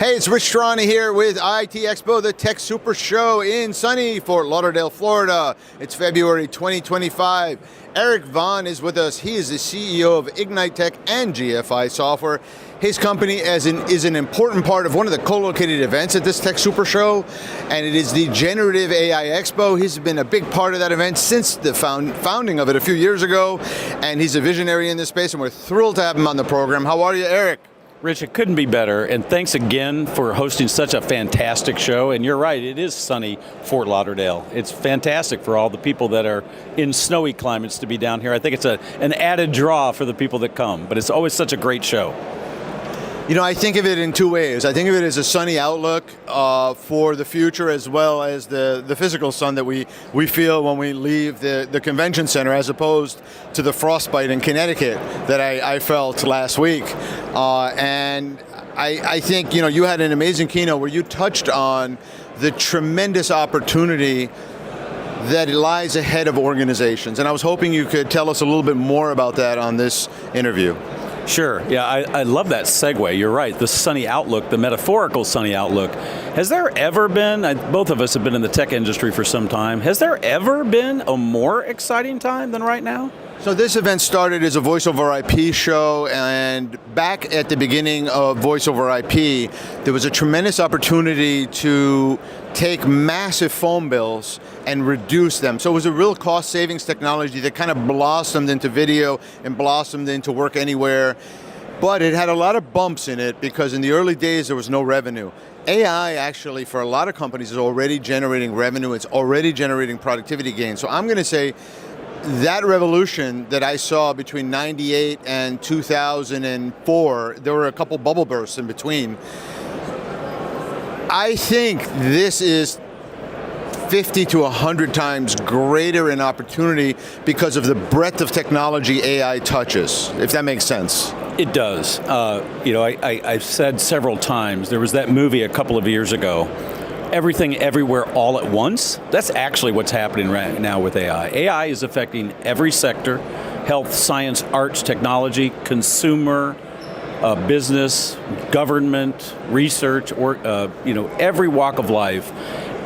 Hey, it's Rich Strani here with IT Expo, the tech super show in sunny Fort Lauderdale, Florida. It's February 2025. Eric Vaughan is with us. He is the CEO of IgniteTech and GFI Software. His company is an important part of one of the co-located events at this tech super show, and it is the Generative AI Expo. He's been a big part of that event since the founding of it a few years ago, and he's a visionary in this space, and we're thrilled to have him on the program. How are you, Eric? Rich, it couldn't be better, and thanks again for hosting such a fantastic show. And you're right, it is sunny Fort Lauderdale. It's fantastic for all the people that are in snowy climates to be down here. I think it's an added draw for the people that come, but it's always such a great show. You know, I think of it in two ways. I think of it as a sunny outlook for the future, as well as the physical sun that we feel when we leave the convention center, as opposed to the frostbite in Connecticut that I felt last week. And I think, you know, you had an amazing keynote where you touched on the tremendous opportunity that lies ahead of organizations. And I was hoping you could tell us a little bit more about that on this interview. Sure, yeah, I love that segue. You're right, the sunny outlook, the metaphorical sunny outlook. Has there ever been, both of us have been in the tech industry for some time, has there ever been a more exciting time than right now? So this event started as a voice over IP show, and back at the beginning of voice over IP, there was a tremendous opportunity to take massive phone bills and reduce them. So it was a real cost savings technology that kind of blossomed into video and blossomed into work anywhere. But it had a lot of bumps in it because in the early days there was no revenue. AI actually for a lot of companies is already generating revenue, it's already generating productivity gains. So I'm going to say that revolution that I saw between 98 and 2004, there were a couple bubble bursts in between. I think this is 50 to 100 times greater in opportunity because of the breadth of technology AI touches, if that makes sense. It does. You know, I've said several times, there was that movie a couple of years ago, Everything Everywhere All at Once. That's actually what's happening right now with AI. AI is affecting every sector: health, science, arts, technology, consumer, business, government, research, or you know, every walk of life.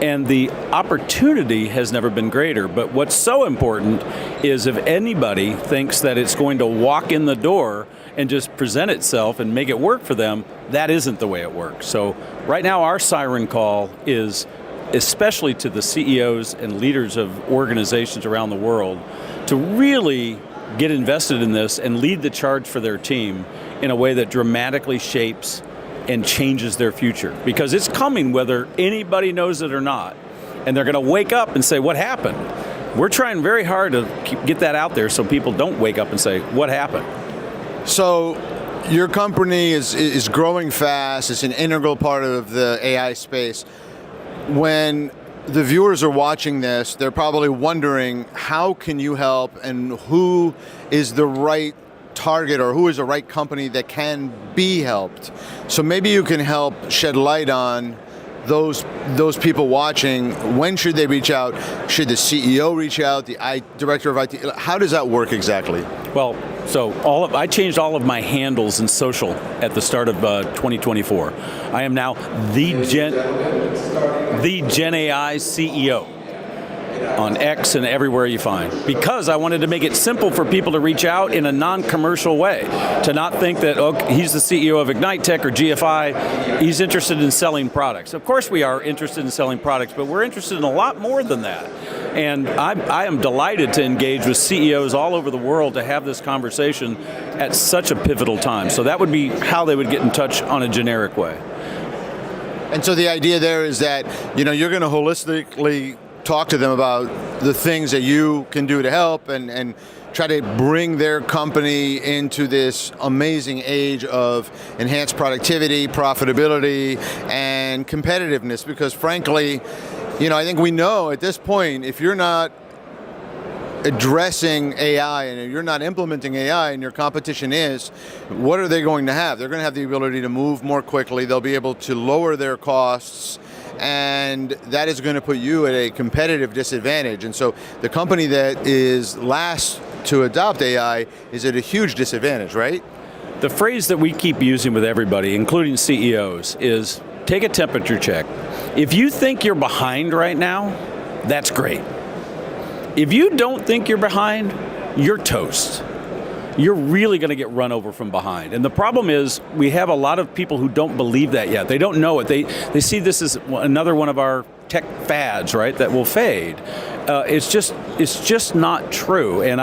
And the opportunity has never been greater. But what's so important is if anybody thinks that it's going to walk in the door and just present itself and make it work for them, that isn't the way it works. So right now our siren call is especially to the CEOs and leaders of organizations around the world to really get invested in this and lead the charge for their team in a way that dramatically shapes and changes their future. Because it's coming whether anybody knows it or not. And they're going to wake up and say, what happened? We're trying very hard to get that out there so people don't wake up and say, what happened? So your company is growing fast. It's an integral part of the AI space. When the viewers are watching this, they're probably wondering, how can you help and who is the right target or who is the right company that can be helped? So maybe you can help shed light on those people watching. When should they reach out? Should the CEO reach out, the director of IT? How does that work exactly? Well, so I changed all of my handles in social at the start of 2024. I am now the Gen AI CEO on X and everywhere you find, because I wanted to make it simple for people to reach out in a non-commercial way, to not think that, oh, he's the CEO of IgniteTech or GFI, he's interested in selling products. Of course we are interested in selling products, but we're interested in a lot more than that. And I am delighted to engage with CEOs all over the world to have this conversation at such a pivotal time. So that would be how they would get in touch on a generic way. And so the idea there is that, you know, you're going to holistically talk to them about the things that you can do to help and try to bring their company into this amazing age of enhanced productivity, profitability, and competitiveness. Because frankly, you know, I think we know at this point, if you're not addressing AI and you're not implementing AI and your competition is, what are they going to have? They're going to have the ability to move more quickly. They'll be able to lower their costs, and that is going to put you at a competitive disadvantage. And so the company that is last to adopt AI is at a huge disadvantage, right? the phrase that we keep using with everybody, including CEOs, is take a temperature check. If you think you're behind right now, that's great. If you don't think you're behind, you're toast. You're really going to get run over from behind. And the problem is we have a lot of people who don't believe that yet. They don't know it. They see this as another one of our tech fads, right, that will fade. It's just not true. And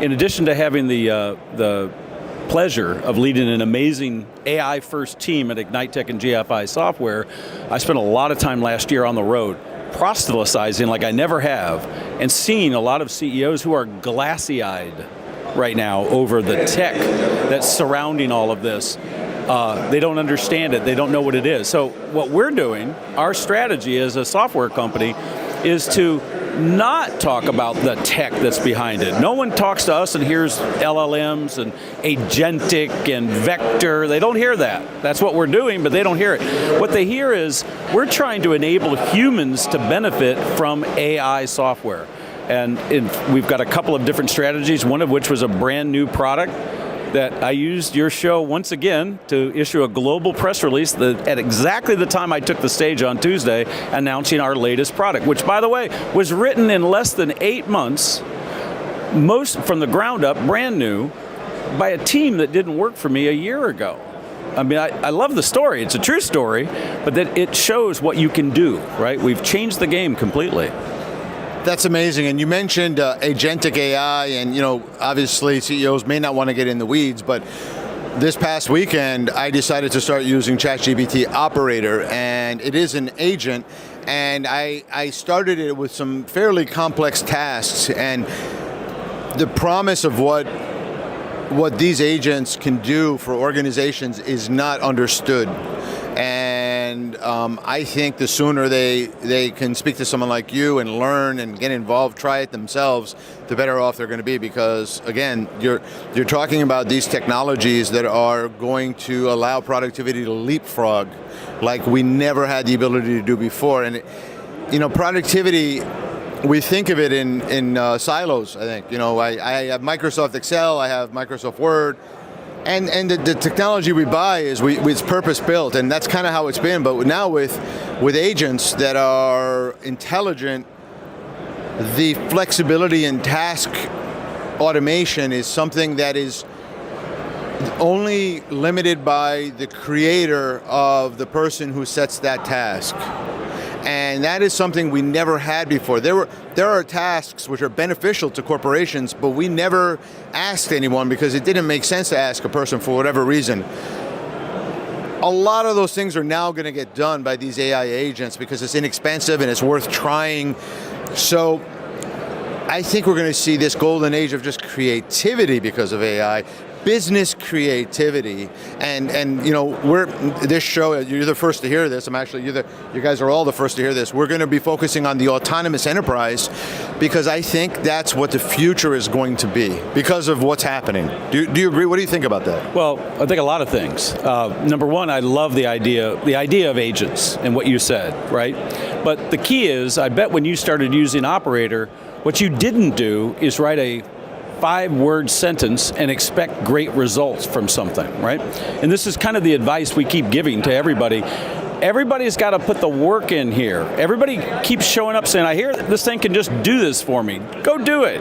in addition to having the pleasure of leading an amazing AI-first team at IgniteTech and GFI software, I spent a lot of time last year on the road proselytizing like I never have, and seeing a lot of CEOs who are glassy-eyed right now over the tech that's surrounding all of this. They don't understand it. They don't know what it is. So what we're doing, our strategy as a software company, is to not talk about the tech that's behind it. No one talks to us and hears LLMs and agentic and vector. They don't hear that. That's what we're doing, but they don't hear it. What they hear is we're trying to enable humans to benefit from AI software. And we've got a couple of different strategies, one of which was a brand new product that I used your show once again to issue a global press release at exactly the time I took the stage on Tuesday announcing our latest product, which, by the way, was written in less than 8 months, most from the ground up, brand new, by a team that didn't work for me a year ago. I mean, I love the story. It's a true story, but that it shows what you can do, right? We've changed the game completely. That's amazing. And you mentioned agentic AI, and obviously CEOs may not want to get in the weeds, but this past weekend I decided to start using ChatGPT Operator, and it is an agent, and I started it with some fairly complex tasks, and the promise of what these agents can do for organizations is not understood. And I think the sooner they can speak to someone like you and learn and get involved, try it themselves, the better off they're going to be. Because again, you're talking about these technologies that are going to allow productivity to leapfrog like we never had the ability to do before. And productivity, we think of it in silos. I think I have Microsoft Excel, I have Microsoft Word. And the technology we buy it's purpose built, and that's kind of how it's been. But now with agents that are intelligent, the flexibility in task automation is something that is only limited by the creator of the person who sets that task. And that is something we never had before. There are tasks which are beneficial to corporations, but we never asked anyone because it didn't make sense to ask a person for whatever reason. A lot of those things are now going to get done by these AI agents because it's inexpensive and it's worth trying. So I think we're going to see this golden age of just creativity because of AI. Business creativity, and we're this show. You're the first to hear this. You guys are all the first to hear this. We're going to be focusing on the autonomous enterprise because I think that's what the future is going to be because of what's happening. Do you agree? What do you think about that? Well, I think a lot of things. Number one, I love the idea of agents and what you said, right? But the key is, I bet when you started using Operator, what you didn't do is write a 5-word sentence and expect great results from something, right? And this is kind of the advice we keep giving to everybody. Everybody's got to put the work in here. Everybody keeps showing up saying, I hear this thing can just do this for me. Go do it.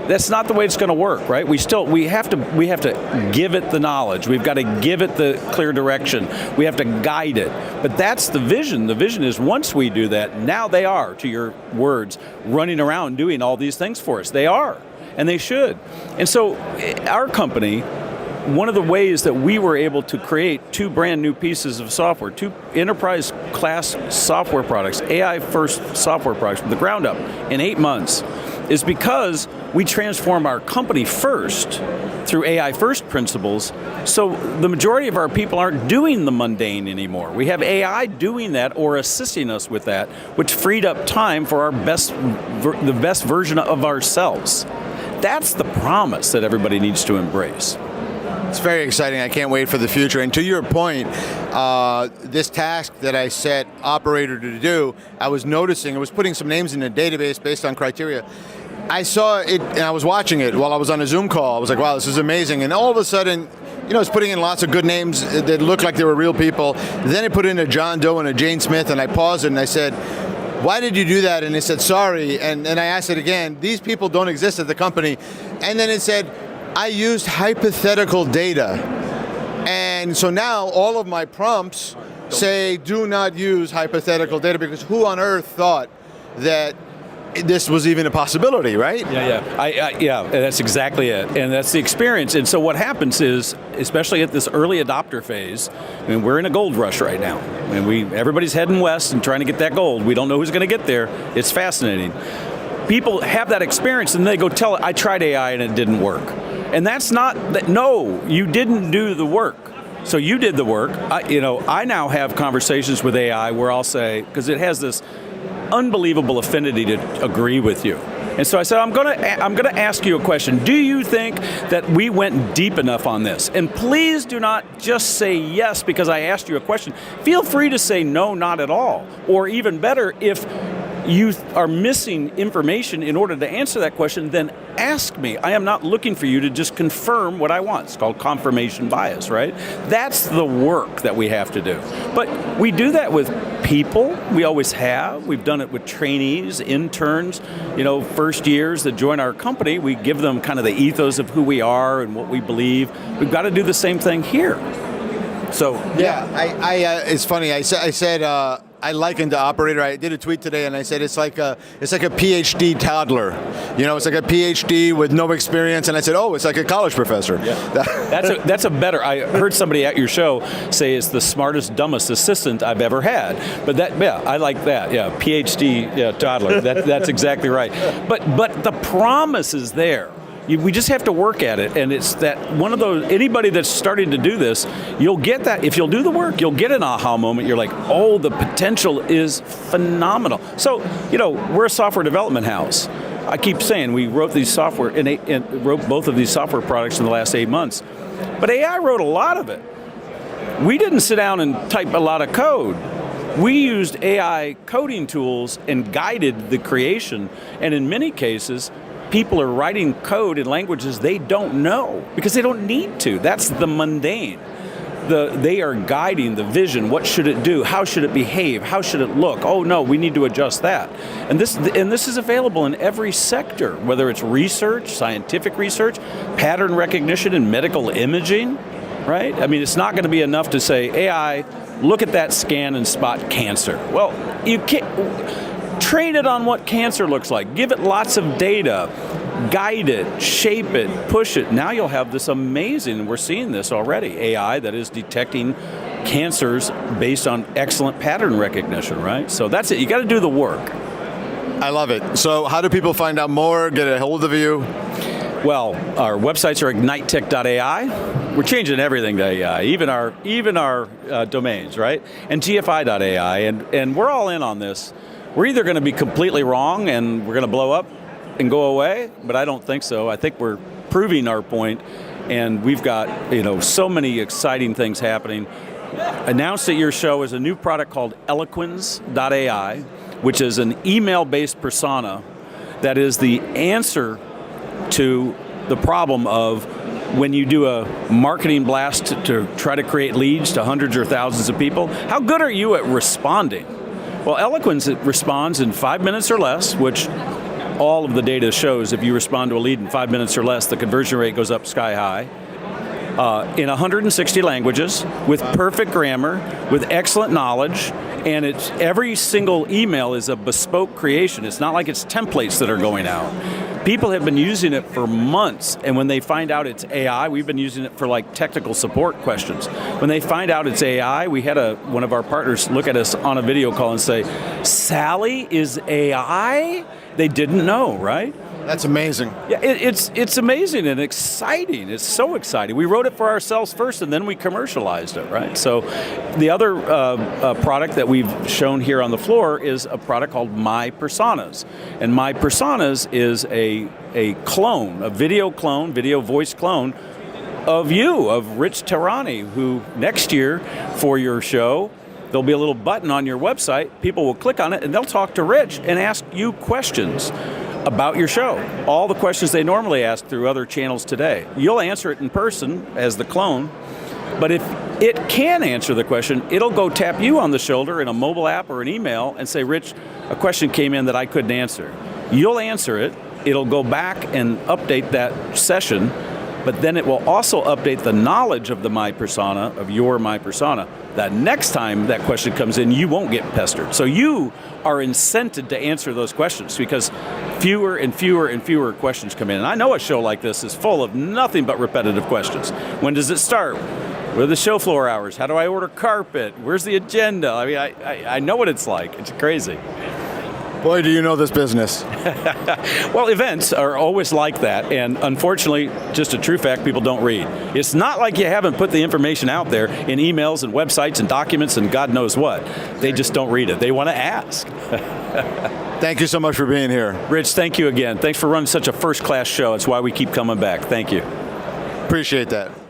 That's not the way it's going to work, right? We have to give it the knowledge. We've got to give it the clear direction. We have to guide it. But that's the vision. The vision is once we do that, now they are, to your words, running around doing all these things for us. They are. And they should. And so our company, one of the ways that we were able to create 2 brand new pieces of software, 2 enterprise class software products, AI first software products from the ground up in 8 months, is because we transform our company first through AI first principles. So the majority of our people aren't doing the mundane anymore. We have AI doing that or assisting us with that, which freed up time for the best version of ourselves. That's the promise that everybody needs to embrace. It's very exciting. I can't wait for the future. And to your point, this task that I set Operator to do, I was noticing, I was putting some names in a database based on criteria. I saw it and I was watching it while I was on a Zoom call. I was like, wow, this is amazing. And all of a sudden, it's putting in lots of good names that looked like they were real people. Then it put in a John Doe and a Jane Smith, and I paused it and I said, why did you do that? And it said, sorry. And I asked it again, these people don't exist at the company. And then it said, I used hypothetical data. And so now all of my prompts say, do not use hypothetical data, because who on earth thought that this was even a possibility, right? Yeah, that's exactly it, and that's the experience. And so what happens is, especially at this early adopter phase, I mean, we're in a gold rush right now, and everybody's heading west and trying to get that gold. We don't know who's going to get there. It's fascinating. People have that experience, and they go tell it, I tried AI and it didn't work. And that's not that. No, you didn't do the work. So you did the work. I now have conversations with AI where I'll say, because it has this unbelievable affinity to agree with you. And so I said, I'm going to ask you a question. Do you think that we went deep enough on this? And please do not just say yes because I asked you a question. Feel free to say no, not at all. Or even better, if you are missing information in order to answer that question, then ask me. I am not looking for you to just confirm what I want. It's called confirmation bias, right? That's the work that we have to do. But we do that with people. We always have. We've done it with trainees, interns, first years that join our company. We give them kind of the ethos of who we are and what we believe. We've got to do the same thing here. So it's funny. I said I likened the operator. I did a tweet today, and I said it's like a PhD toddler. It's like a PhD with no experience. And I said, it's like a college professor. Yeah. That's a better. I heard somebody at your show say it's the smartest, dumbest assistant I've ever had. But I like that. Yeah, PhD toddler. That's exactly right. But the promise is there. We just have to work at it, and it's that one of those, anybody that's starting to do this, you'll get that, if you'll do the work, you'll get an aha moment. You're like, the potential is phenomenal. So, we're a software development house. I keep saying we wrote these software, and wrote both of these software products in the last 8 months, but AI wrote a lot of it. We didn't sit down and type a lot of code. We used AI coding tools and guided the creation, and in many cases, people are writing code in languages they don't know because they don't need to. That's the mundane. They are guiding the vision. What should it do? How should it behave? How should it look? Oh no, we need to adjust that. And this is available in every sector, whether it's research, scientific research, pattern recognition in medical imaging, right? I mean, it's not going to be enough to say, AI, look at that scan and spot cancer. Well, you can't. Train it on what cancer looks like. Give it lots of data. Guide it, shape it, push it. Now you'll have this amazing, we're seeing this already, AI that is detecting cancers based on excellent pattern recognition, right? So that's it. You got to do the work. I love it. So how do people find out more, get a hold of you? Well, our websites are IgniteTech.ai. We're changing everything to AI, even our domains, right? And GFI.ai, and we're all in on this. We're either going to be completely wrong and we're going to blow up and go away, but I don't think so. I think we're proving our point, and we've got so many exciting things happening. Announced at your show is a new product called Eloquence.ai, which is an email-based persona that is the answer to the problem of when you do a marketing blast to try to create leads to hundreds or thousands of people. How good are you at responding? Well, Eloquence responds in 5 minutes or less, which all of the data shows if you respond to a lead in 5 minutes or less, the conversion rate goes up sky high. In 160 languages, with perfect grammar, with excellent knowledge, and every single email is a bespoke creation. It's not like it's templates that are going out. People have been using it for months, and when they find out it's AI, we've been using it for like technical support questions. When they find out it's AI, we had one of our partners look at us on a video call and say, Sally is AI? They didn't know, right? That's amazing. Yeah, it's amazing and exciting. It's so exciting. We wrote it for ourselves first, and then we commercialized it, right? So the other product that we've shown here on the floor is a product called My Personas. And My Personas is a clone, a video voice clone of you, of Rich Tarani, who next year for your show, there'll be a little button on your website. People will click on it, and they'll talk to Rich and ask you questions. about your show. All the questions they normally ask through other channels today. You'll answer it in person as the clone, but if it can answer the question, it'll go tap you on the shoulder in a mobile app or an email and say, Rich, a question came in that I couldn't answer. You'll answer it, it'll go back and update that session, but then it will also update the knowledge of the my persona, of your my persona. That next time that question comes in, you won't get pestered. So you are incented to answer those questions because fewer and fewer and fewer questions come in. And I know a show like this is full of nothing but repetitive questions. When does it start? What are the show floor hours? How do I order carpet? Where's the agenda? I mean, I know what it's like. It's crazy. Boy, do you know this business. Well, events are always like that, and unfortunately, just a true fact, people don't read. It's not like you haven't put the information out there in emails and websites and documents and God knows what. They just don't read it. They want to ask. Thank you so much for being here. Rich, thank you again. Thanks for running such a first-class show. It's why we keep coming back. Thank you. Appreciate that.